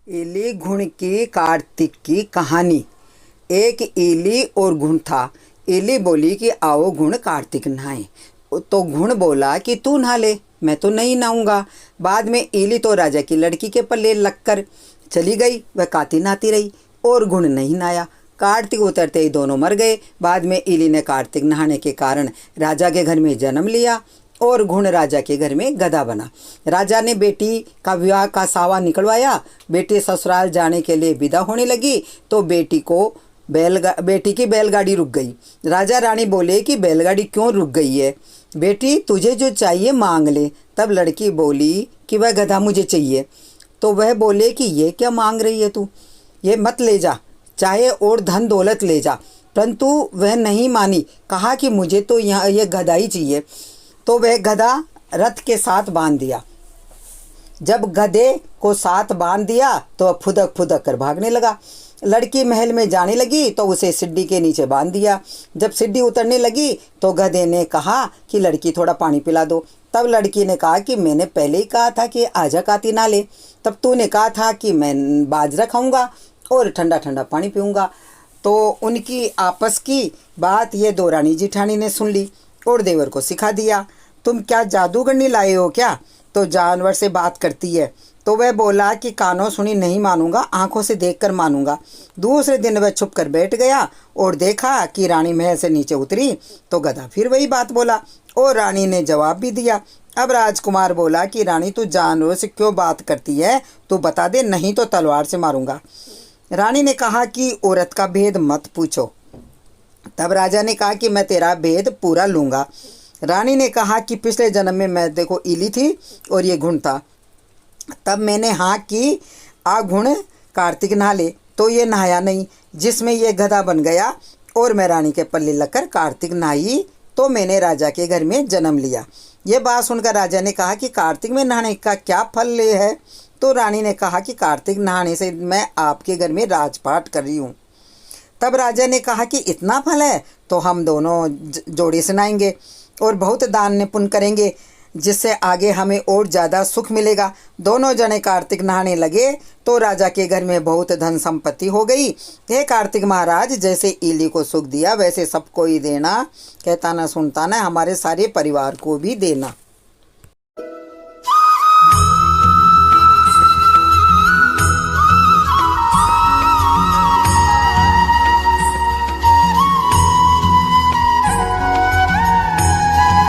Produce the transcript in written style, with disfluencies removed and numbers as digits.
इली घुण की कार्तिक की कहानी। एक इली और घुण था। इली बोली कि आओ घुण कार्तिक नहाए। तो घुण बोला कि तू नहा ले, मैं तो नहीं नहाऊंगा। बाद में इली तो राजा की लड़की के पल्ले लगकर चली गई। वह काती नहाती रही और घुण नहीं नहाया। कार्तिक उतरते ही दोनों मर गए। बाद में इली ने कार्तिक नहाने के कारण राजा के घर में जन्म लिया और घुण राजा के घर में गधा बना। राजा ने बेटी का विवाह का सावा निकलवाया। बेटी ससुराल जाने के लिए विदा होने लगी तो बेटी की बैलगाड़ी रुक गई। राजा रानी बोले कि बैलगाड़ी क्यों रुक गई है, बेटी तुझे जो चाहिए मांग ले। तब लड़की बोली कि वह गधा मुझे चाहिए। तो वह बोले कि ये क्या मांग रही है तू, ये मत ले जा, चाहे और धन दौलत ले जा। परंतु वह नहीं मानी, कहा कि मुझे तो यहाँ ये गधा ही चाहिए। तो वह गधा रथ के साथ बांध दिया। जब गधे को साथ बांध दिया तो वह फुदक फुदक कर भागने लगा। लड़की महल में जाने लगी तो उसे सीढ़ी के नीचे बांध दिया। जब सीढ़ी उतरने लगी तो गधे ने कहा कि लड़की थोड़ा पानी पिला दो। तब लड़की ने कहा कि मैंने पहले ही कहा था कि आजा काती ना ले, तब तूने कहा था कि मैं बाजरा खाऊंगा और ठंडा ठंडा पानी पीऊँगा। तो उनकी आपस की बात ये दो रानी जिठानी ने सुन ली और देवर को सिखा दिया। तुम क्या जादूगरनी लाए हो क्या, तो जानवर से बात करती है। तो वह बोला कि कानों सुनी नहीं मानूंगा, आंखों से देखकर मानूंगा। दूसरे दिन वह छुप कर बैठ गया और देखा कि रानी महल से नीचे उतरी तो गधा फिर वही बात बोला और रानी ने जवाब भी दिया। अब राजकुमार बोला कि रानी तू जानवर से क्यों बात करती है, तू बता दे, नहीं तो तलवार से मारूंगा। रानी ने कहा कि औरत का भेद मत पूछो। तब राजा ने कहा कि मैं तेरा भेद पूरा लूँगा। रानी ने कहा कि पिछले जन्म में मैं देखो इली थी और ये घुण था, तब मैंने हाँ की आ घुण कार्तिक नहा ले, तो ये नहाया नहीं, जिसमें ये गधा बन गया और मैं रानी के पल्ले लगकर कार्तिक नहाई तो मैंने राजा के घर में जन्म लिया। ये बात सुनकर राजा ने कहा कि कार्तिक में नहाने का क्या फल है। तो रानी ने कहा कि कार्तिक नहाने से मैं आपके घर में राजपाट कर रही हूँ। तब राजा ने कहा कि इतना फल है तो हम दोनों जोड़े से नहाएंगे और बहुत दान पुण्य करेंगे, जिससे आगे हमें और ज़्यादा सुख मिलेगा। दोनों जने कार्तिक नहाने लगे तो राजा के घर में बहुत धन संपत्ति हो गई। हे कार्तिक महाराज, जैसे इली को सुख दिया वैसे सबको ही देना, कहता ना सुनता ना, हमारे सारे परिवार को भी देना।